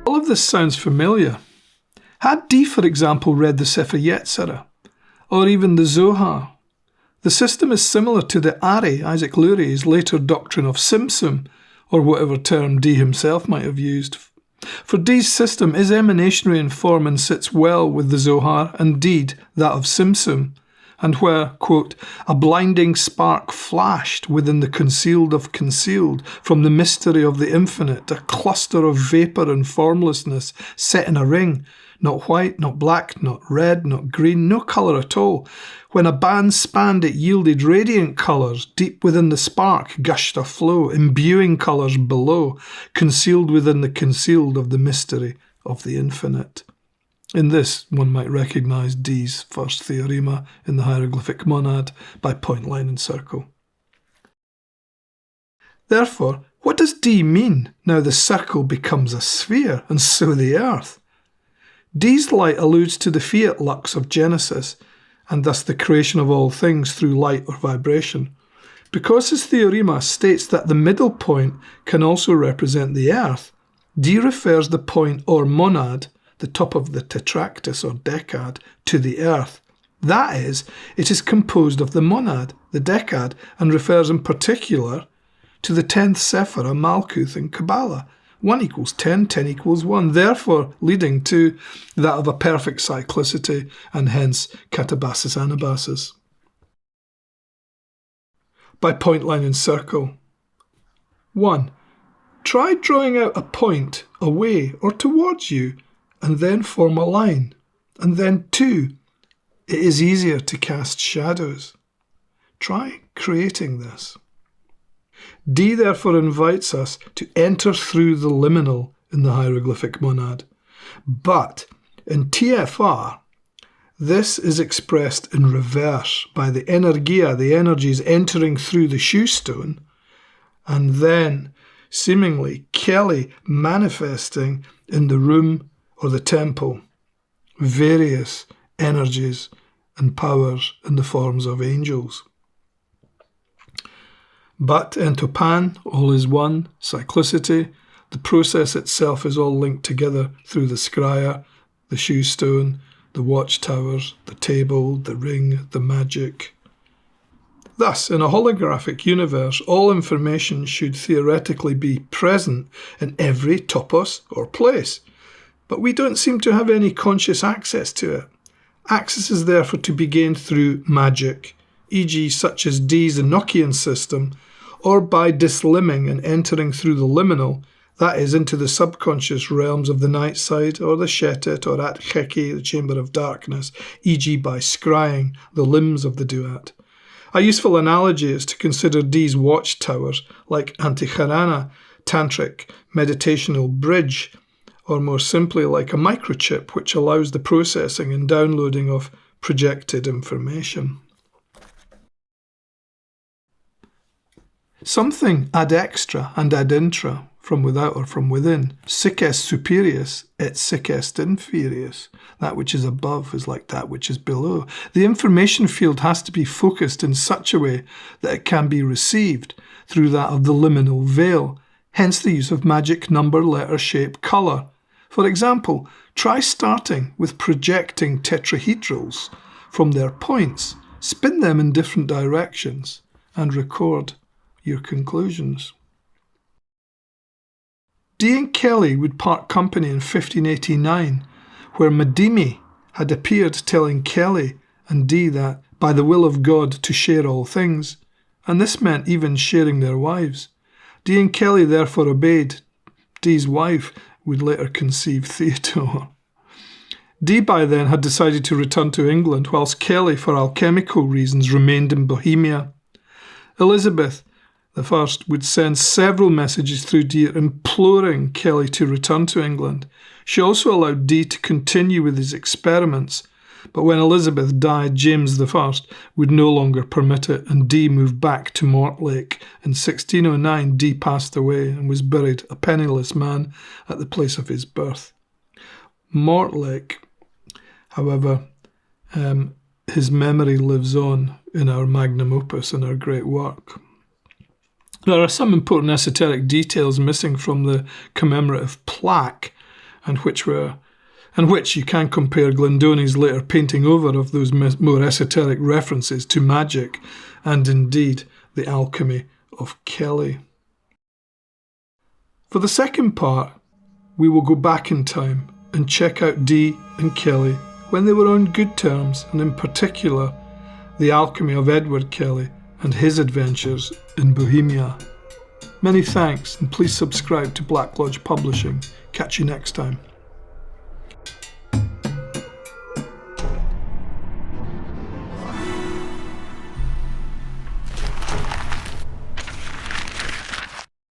All of this sounds familiar. Had Dee, for example, read the Sefer Yetzirah, or even the Zohar? The system is similar to the Ari, Isaac Lurie's later doctrine of Tzimtzum, or whatever term Dee himself might have used. For Dee's system is emanationary in form and sits well with the Zohar, and indeed that of Tzimtzum, and where, quote, a blinding spark flashed within the concealed of concealed, from the mystery of the infinite, a cluster of vapour and formlessness set in a ring, not white, not black, not red, not green, no colour at all. When a band spanned, it yielded radiant colours. Deep within the spark gushed a flow, imbuing colours below, concealed within the concealed of the mystery of the infinite. In this, one might recognise Dee's first theorema in the hieroglyphic monad by point, line and circle. Therefore, what does Dee mean now the circle becomes a sphere, and so the earth? Dee's light alludes to the fiat lux of Genesis, and thus the creation of all things through light or vibration. Because his theorema states that the middle point can also represent the earth, Dee refers the point or monad, the top of the tetractys or decad, to the earth. That is, it is composed of the monad, the decad, and refers in particular to the 10th Sephirah, Malkuth, in Kabbalah. 1 equals 10, 10 equals 1, therefore leading to that of a perfect cyclicity, and hence katabasis anabasis. By point, line and circle. 1. Try drawing out a point away or towards you, and then form a line. And then 2. It is easier to cast shadows. Try creating this. Dee therefore invites us to enter through the liminal in the hieroglyphic monad. But in TFR, this is expressed in reverse by the energia, the energies entering through the shoe stone, and then seemingly Kelly manifesting in the room or the temple, various energies and powers in the forms of angels. But entopan, all is one, cyclicity, the process itself is all linked together through the scrya, the shoe stone, the watchtowers, the table, the ring, the magic. Thus, in a holographic universe, all information should theoretically be present in every topos or place. But we don't seem to have any conscious access to it. Access is therefore to be gained through magic, e.g. such as Dee's Enochian system, or by dislimbing and entering through the liminal, that is, into the subconscious realms of the night side, or the shetet, or at cheki, the chamber of darkness, e.g. by scrying the limbs of the duat. A useful analogy is to consider Dee's watchtowers like Anticharana, tantric meditational bridge, or more simply like a microchip which allows the processing and downloading of projected information. Something ad extra and ad intra, from without or from within, sic est superius et sic est inferius. That which is above is like that which is below. The information field has to be focused in such a way that it can be received through that of the liminal veil, hence the use of magic number, letter, shape, colour. For example, try starting with projecting tetrahedrals from their points, spin them in different directions, and record your conclusions. Dee and Kelly would part company in 1589, where Madimi had appeared telling Kelly and Dee that, by the will of God, to share all things, and this meant even sharing their wives. Dee and Kelly therefore obeyed. Dee's wife would later conceive Theodore. Dee by then had decided to return to England, whilst Kelly, for alchemical reasons, remained in Bohemia. Elizabeth I would send several messages through Dee imploring Kelly to return to England. She also allowed Dee to continue with his experiments, but when Elizabeth died, James I would no longer permit it, and Dee moved back to Mortlake. In 1609, Dee passed away and was buried, a penniless man, at the place of his birth. Mortlake, however, his memory lives on in our magnum opus, in our great work. There are some important esoteric details missing from the commemorative plaque, and which you can compare Glendoni's later painting over of those more esoteric references to magic and indeed the alchemy of Kelly. For the second part, we will go back in time and check out Dee and Kelly when they were on good terms, and in particular, the alchemy of Edward Kelly and his adventures in Bohemia. Many thanks, and please subscribe to Black Lodge Publishing. Catch you next time.